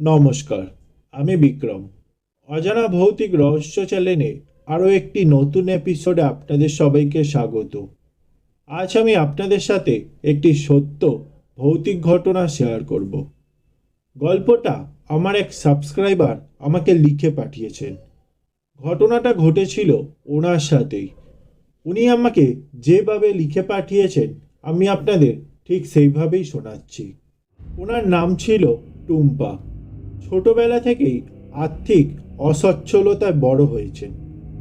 নমস্কার, আমি বিক্রম। অজানা ভৌতিক রহস্য চ্যানেলে আরও একটি নতুন এপিসোডে আপনাদের সবাইকে স্বাগত। আজ আমি আপনাদের সাথে একটি সত্য ভৌতিক ঘটনা শেয়ার করব। গল্পটা আমার এক সাবস্ক্রাইবার আমাকে লিখে পাঠিয়েছেন। ঘটনাটা ঘটেছিল ওনার সাথেই। উনি আমাকে যেভাবে লিখে পাঠিয়েছেন আমি আপনাদের ঠিক সেইভাবেই শোনাচ্ছি। ওনার নাম ছিল টুম্পা। ছোটবেলা থেকেই আর্থিক অসচ্ছলতায় বড় হয়েছেন।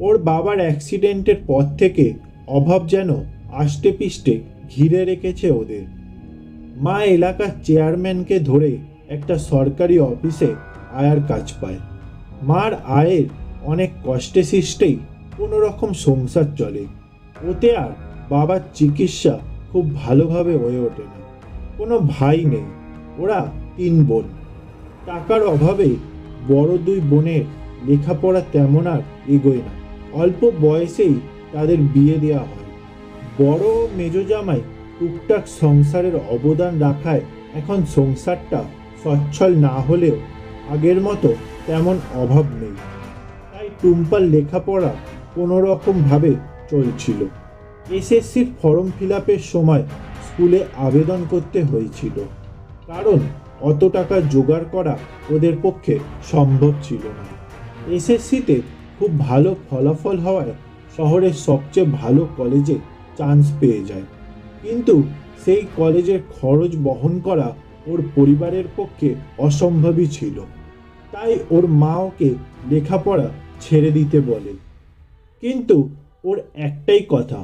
ওর বাবার অ্যাক্সিডেন্টের পর থেকে অভাব যেন আষ্টে পিষ্টে ঘিরে রেখেছে ওদের। মা এলাকার চেয়ারম্যানকে ধরে একটা সরকারি অফিসে আয়ার কাজ পায়। মার আয়ের অনেক কষ্টে সৃষ্টেই কোনো রকম সংসার চলে। ওতে আর বাবার চিকিৎসা খুব ভালোভাবে হয়ে ওঠে না। কোনো ভাই নেই, ওরা 3 বোন। টাকার অভাবে বড় 2 বোনের লেখাপড়া তেমন আর এগোয় না। অল্প বয়সেই তাদের বিয়ে দেওয়া হয়। বড় মেজ জামাই টুকটাক সংসারের অবদান রাখায় এখন সংসারটা সচ্ছল না হলেও আগের মতো তেমন অভাব নেই। তাই টুম্পার লেখাপড়া কোনো রকমভাবে চলছিল। এসএসসির ফর্ম ফিল আপের সময় স্কুলে আবেদন করতে হয়েছিল, কারণ অত টাকা জোগাড় করা ওদের পক্ষে সম্ভব ছিল না। এসএসসিতে খুব ভালো ফলাফল হওয়ায় শহরের সবচেয়ে ভালো কলেজে চান্স পেয়ে যায়, কিন্তু সেই কলেজের খরচ বহন করা ওর পরিবারের পক্ষে অসম্ভবই ছিল। তাই ওর মা ওকে লেখাপড়া ছেড়ে দিতে বলে। কিন্তু ওর একটাই কথা,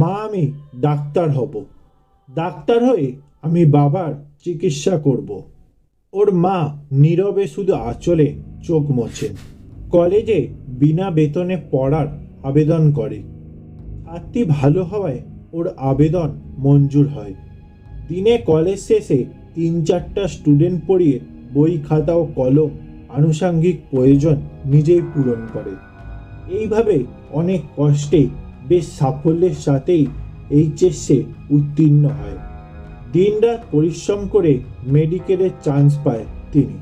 মা আমি ডাক্তার হব, ডাক্তার হয়ে আমি বাবার চিকিৎসা করব। ওর মা নীরবে শুধু আঁচলে চোখ মোছেন। কলেজে বিনা বেতনে পড়ার আবেদন করে। ছাত্রী ভালো হওয়ায় ওর আবেদন মঞ্জুর হয়। দিনে কলেজ শেষে 3-4টা স্টুডেন্ট পড়িয়ে বই খাতা ও কলম আনুষাঙ্গিক প্রয়োজন নিজেই পূরণ করে। এইভাবে অনেক কষ্টে বেশ সাফল্যের সাথেই এইচএসে উত্তীর্ণ হয়। দিনরাত পরিশ্রম করে মেডিকেলের চান্স পায় তিনি।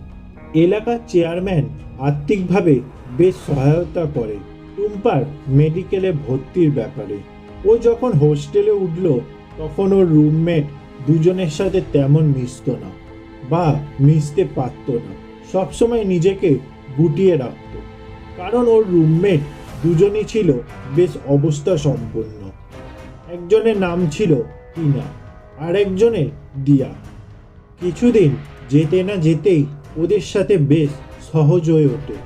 এলাকার চেয়ারম্যান আর্থিকভাবে বেশ সহায়তা করে টুম্পার মেডিকেলে ভর্তির ব্যাপারে। ও যখন হোস্টেলে উঠল তখন ওর রুমমেট দুজনের সাথে তেমন মিশত না বা মিশতে পারত না। সবসময় নিজেকে গুটিয়ে রাখত, কারণ ওর রুমমেট দুজনই ছিল বেশ অবস্থা সম্পন্ন। একজনের নাম ছিল টিনা, আরেকজনের দিয়া। কিছুদিন যেতে না যেতেই ওদের সাথে বেশ সহজ হয়ে ওঠে।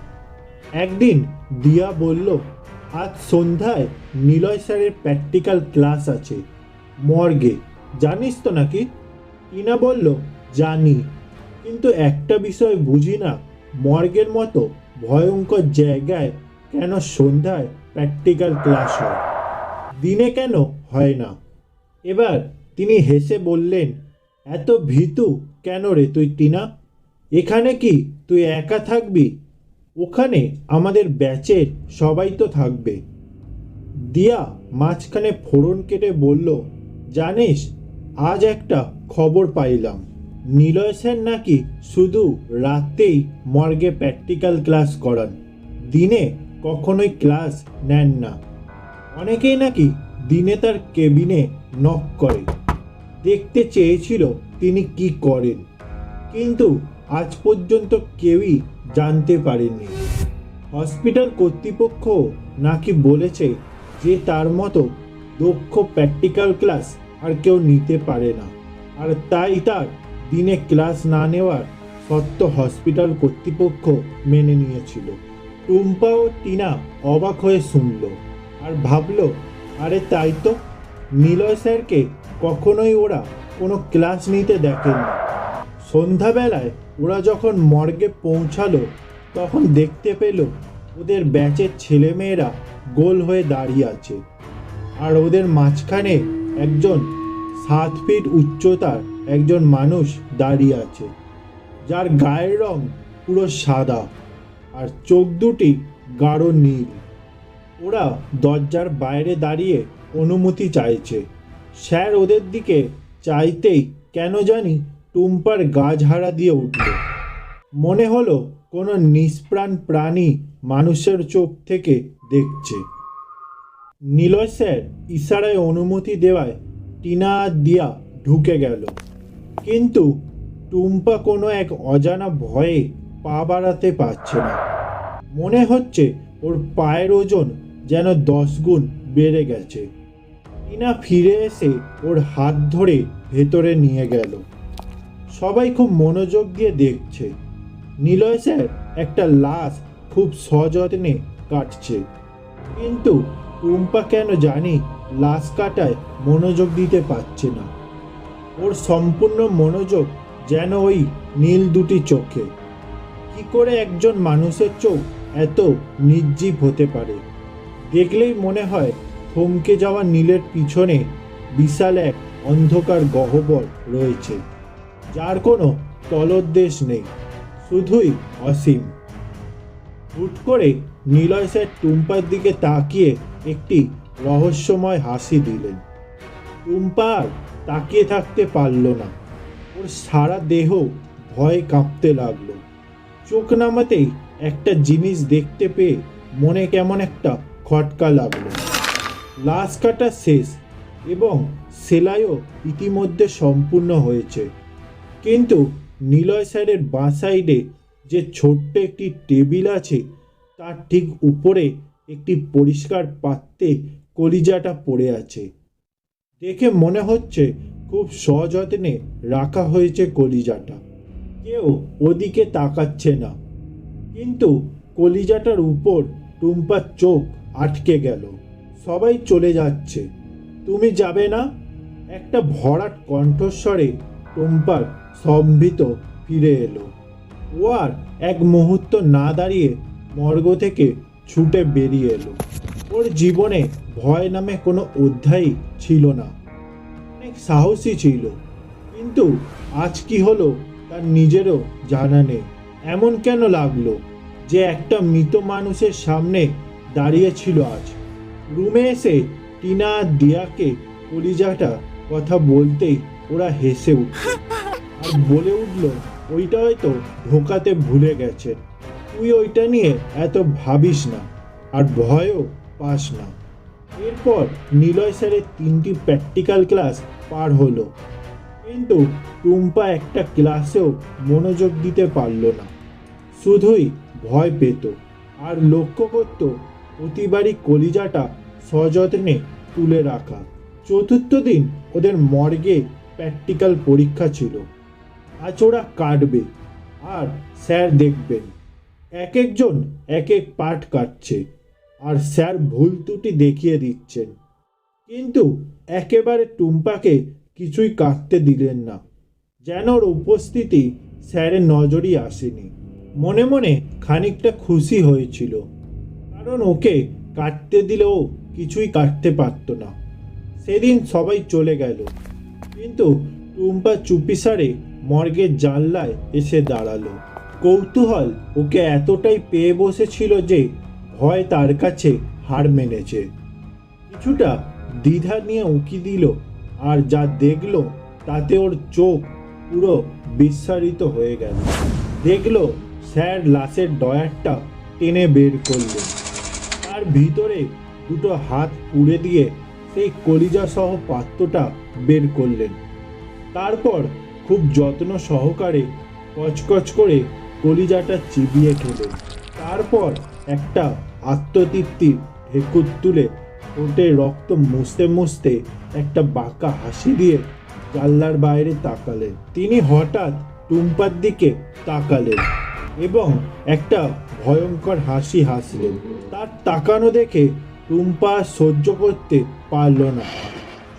একদিন দিয়া বলল, আজ সন্ধ্যায় নিলয় স্যারের প্র্যাকটিক্যাল ক্লাস আছে মর্গে, জানিস তো নাকি? টিনা বলল, জানি, কিন্তু একটা বিষয় বুঝি না, মর্গের মতো ভয়ঙ্কর জায়গায় কেন সন্ধ্যায় প্র্যাকটিক্যাল ক্লাস হয়, দিনে কেন হয় না? এবার তিনি হেসে বললেন, এত ভীতু কেন রে তুই টিনা? এখানে কি তুই একা থাকবি? ওখানে আমাদের ব্যাচের সবাই তো থাকবে। দিয়া মাঝখানে ফোড়ন কেটে বলল, জানিস, আজ একটা খবর পাইলাম, নিলয় স্যার নাকি শুধু রাতেই মর্গে প্র্যাকটিক্যাল ক্লাস করান, দিনে কখনোই ক্লাস নেন না। অনেকেই নাকি দিনে তার কেবিনে নক করে, দেখতে চেয়েছিল তিনি কি করেন, কিন্তু আজ পর্যন্ত কেউই জানতে পারেনি। হসপিটাল কর্তৃপক্ষ নাকি বলেছে যে তার মতো দক্ষ প্র্যাকটিক্যাল ক্লাস আর কেউ নিতে পারে না, আর তাই তার দিনে ক্লাস না নেওয়ার শর্ত হসপিটাল কর্তৃপক্ষ মেনে নিয়েছিল। টুম্পা ও টিনা অবাক হয়ে শুনল আর ভাবল, আরে তাই তো, নিলয় স্যারকে কখনোই ওরা কোনো ক্লাস নিতে দেখেনি। সন্ধ্যাবেলায় ওরা যখন মর্গে পৌঁছালো তখন দেখতে পেল ওদের ব্যাচের ছেলেমেয়েরা গোল হয়ে দাঁড়িয়ে আছে, আর ওদের মাঝখানে একজন 7 ফিট উচ্চতার একজন মানুষ দাঁড়িয়ে আছে, যার গায়ের রং পুরো সাদা আর চোখ দুটি গাঢ় নীল। ওরা দরজার বাইরে দাঁড়িয়ে অনুমতি চাইছে। স্যার ওদের দিকে চাইতেই কেন জানি টুম্পার গা ঝাড়া দিয়ে উঠল। মনে হলো কোনো নিষ্প্রাণ প্রাণী মানুষের চোখ থেকে দেখছে। নিলয় স্যার ইশারায় অনুমতি দেওয়ায় টিনা আর দিয়া ঢুকে গেল। কিন্তু টুম্পা কোনো এক অজানা ভয়ে পা বাড়াতে পারছে না। মনে হচ্ছে ওর পায়ের ওজন যেন 10 গুণ বেড়ে গেছে। টিনা ফিরে এসে ওর হাত ধরে ভেতরে নিয়ে গেল। সবাই খুব মনোযোগ দিয়ে দেখছে। নিলয় স্যার একটা লাশ খুব সযত্নে কাটছে, কিন্তু টুম্পা কেন জানি লাশ কাটায় মনোযোগ দিতে পারছে না। ওর সম্পূর্ণ মনোযোগ যেন ওই নীল দুটি চোখে। কি করে একজন মানুষের চোখ এত নির্জীব হতে পারে? দেখলেই মনে হয় থমকে যাওয়া নীলের পিছনে বিশাল এক অন্ধকার গহ্বর রয়েছে, যার কোনো তলদেশ নেই, শুধুই অসীম। হুট করে নিলয় স্যার টুম্পার দিকে তাকিয়ে একটি রহস্যময় হাসি দিলেন। টুম্পা আর তাকিয়ে থাকতে পারল না। ওর সারা দেহ ভয়ে কাঁপতে লাগলো। চোখ নামাতেই একটা জিনিস দেখতে পেয়ে মনে কেমন একটা খটকা লাগলো। লাশ কাটা শেষ এবং সেলাইও ইতিমধ্যে সম্পূর্ণ হয়েছে, কিন্তু নিলয় স্যারের বাঁ সাইডে যে ছোট্ট একটি টেবিল আছে, তার ঠিক উপরে একটি পরিষ্কার পাত্রে কলিজাটা পড়ে আছে। দেখে মনে হচ্ছে খুব সযত্নে রাখা হয়েছে কলিজাটা। কেউ ওদিকে তাকাচ্ছে না, কিন্তু কলিজাটার উপর টুম্পার চোখ আটকে গেল। সবাই চলে যাচ্ছে। তুমি যাবে না? একটা ভরাট কণ্ঠস্বরে টুম্পার স্তম্ভিত ফিরে এলো। ও আর এক মুহূর্ত না দাঁড়িয়ে মর্গ থেকে ছুটে বেরিয়ে এলো। ওর জীবনে ভয় নামে কোনো অধ্যায়ই ছিল না। অনেক সাহসী ছিল, কিন্তু আজ কি হলো তার নিজেরও জানা নেই। এমন কেন লাগলো যে একটা মৃত মানুষের সামনে দাঁড়িয়েছিল আজ? রুমে এসে টিনা আর দিয়াকে কলিজাটা কথা বলতেই ওরা হেসে উঠল আর বলে উঠল, ওইটা হয়তো ঢোকাতে ভুলে গেছে। তুই ওইটা নিয়ে এত ভাবিস না আর ভয়ও পাস না। এরপর নিলয় স্যারের 3টি প্র্যাকটিক্যাল ক্লাস পার হলো, কিন্তু টুম্পা একটা ক্লাসেও মনোযোগ দিতে পারল না। শুধুই ভয় পেত আর লক্ষ্য করত প্রতিবারই কলিজাটা সযত্নে তুলে রাখা। চতুর্থ দিন ওদের মর্গে প্র্যাকটিক্যাল পরীক্ষা ছিল। আজ ওরা কাটবে আর স্যার দেখবেন। এক একজন এক এক পার্ট কাটছে আর স্যার ভুল ত্রুটি দেখিয়ে দিচ্ছেন, কিন্তু একেবারে টুম্পাকে কিছুই কাটতে দিলেন না, যেন ওর উপস্থিতি স্যারের নজরই আসেনি। মনে মনে খানিকটা খুশি হয়েছিল, কারণ ওকে কাটতে দিলেও কিছুই কাটতে পারত না। সেদিন সবাই চলে গেল, কিন্তু টুম্পা চুপিসারে মর্গের জানলায় এসে দাঁড়ালো। কৌতূহল ওকে এতটাই পেয়ে বসেছিল যে ভয় তার কাছে হার মেনেছে। কিছুটা দ্বিধা নিয়ে উঁকি দিল, আর যা দেখলো তাতে ওর চোখ পুরো বিস্তারিত হয়ে গেল। দেখলো স্যার লাশের ডয়ারটা টেনে বের করলেন। তার ভিতরে দুটো হাত পুড়ে দিয়ে সেই কলিজা সহ পাত্রটা বের করলেন। তারপর খুব যত্ন সহকারে কচকচ করে কলিজাটা চিবিয়ে খেলেন। তারপর একটা আত্মতৃপ্তির ঢেকুর তুলে ঠোঁটে রক্ত মুছতে মুছতে একটা বাঁকা হাসি দিয়ে জানলার বাইরে তাকালেন। তিনি হঠাৎ টুম্পার দিকে তাকালেন এবং একটা ভয়ঙ্কর হাসি হাসলেন। তার তাকানো দেখে টুম্পা সহ্য করতে পারল না,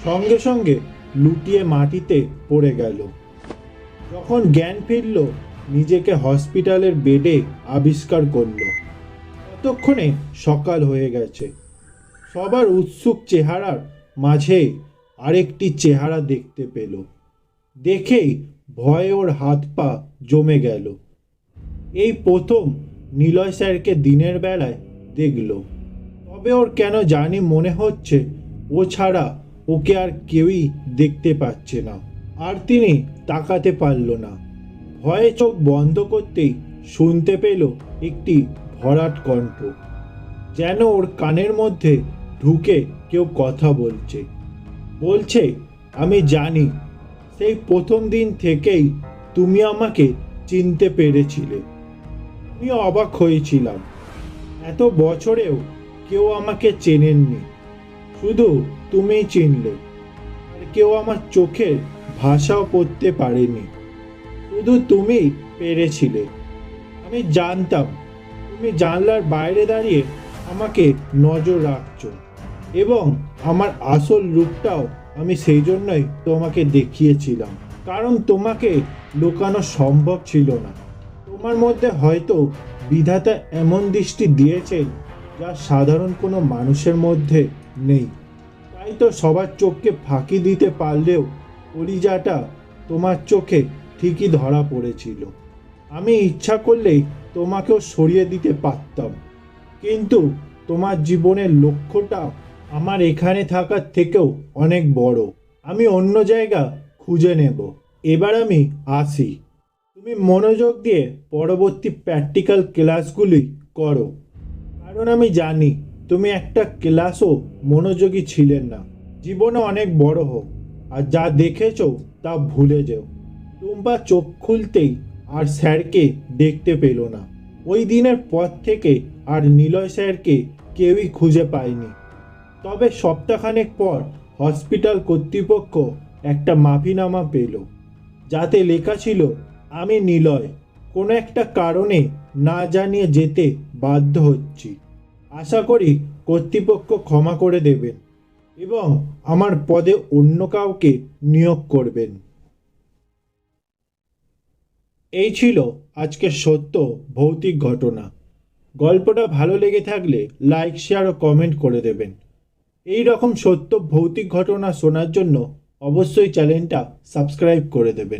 সঙ্গে সঙ্গে লুটিয়ে মাটিতে পড়ে গেল। যখন জ্ঞান ফিরল, নিজেকে হসপিটালের বেডে আবিষ্কার করল। ততক্ষণে সকাল হয়ে গেছে। সবার উৎসুক চেহারার মাঝে আরেকটি চেহারা দেখতে পেল। দেখেই ভয়ে ওর হাত পা জমে গেল। এই প্রথম নিলয় স্যারকে দিনের বেলায় দেখল, তবে ওর কেন জানি মনে হচ্ছে ও ছাড়া ওকে আর কেউই দেখতে পাচ্ছে না, আর তিনি তাকাতে পারল না। ভয়ে চোখ বন্ধ করতেই শুনতে পেল একটি ভরাট কণ্ঠ, যেন ওর কানের মধ্যে ঢুকে কেউ কথা বলছে, আমি জানি সেই প্রথম দিন থেকেই তুমি আমাকে চিনতে পেরেছিলে। আমি অবাক হয়েছিলাম, এত বছরেও কেউ আমাকে চেনেননি, শুধু তুমিই চিনলে। আর কেউ আমার চোখের ভাষাও পড়তে পারেনি, শুধু তুমি পেরেছিলে। আমি জানতাম তুমি জানলার বাইরে দাঁড়িয়ে আমাকে নজর রাখছো, এবং আমার আসল রূপটাও আমি সেই জন্যই তোমাকে দেখিয়েছিলাম, কারণ তোমাকে লুকানো সম্ভব ছিল না। তোমার মধ্যে হয়তো বিধাতা এমন দৃষ্টি দিয়েছেন যা সাধারণ কোনো মানুষের মধ্যে নেই। তাই তো সবার চোখকে ফাঁকি দিতে পারলেও পরিজাটা তোমার চোখে ঠিকই ধরা পড়েছিল। আমি ইচ্ছা করলেই তোমাকেও সরিয়ে দিতে পারতাম, কিন্তু তোমার জীবনের লক্ষ্যটা আমার এখানে থাকার থেকেও অনেক বড়। আমি অন্য জায়গা খুঁজে নেব। এবার আমি আসি। তুমি মনোযোগ দিয়ে পরবর্তী প্র্যাকটিক্যাল ক্লাসগুলি করো, কারণ আমি জানি তুমি একটা ক্লাসও মনোযোগী ছিলেন না। জীবনে অনেক বড় হোক, আর যা দেখেছো তা ভুলে যেও। টুম্পা চোখ খুলতেই আর স্যারকে দেখতে পেল না। ওই দিনের পর থেকে আর নিলয় স্যারকে কেউই খুঁজে পায়নি। তবে সপ্তাহখানেক পর হসপিটাল কর্তৃপক্ষ একটা মাফিনামা পেল, যাতে লেখা ছিল, আমি নিলয় কোনো একটা কারণে না জানিয়ে যেতে বাধ্য হচ্ছি। আশা করি কর্তৃপক্ষ ক্ষমা করে দেবেন এবং আমার পদে অন্য কাউকে নিয়োগ করবেন। এই ছিল আজকের সত্য ভৌতিক ঘটনা। গল্পটা ভালো লেগে থাকলে লাইক, শেয়ার ও কমেন্ট করে দেবেন। এই রকম সত্য ভৌতিক ঘটনা শোনার জন্য অবশ্যই চ্যানেলটা সাবস্ক্রাইব করে দেবেন।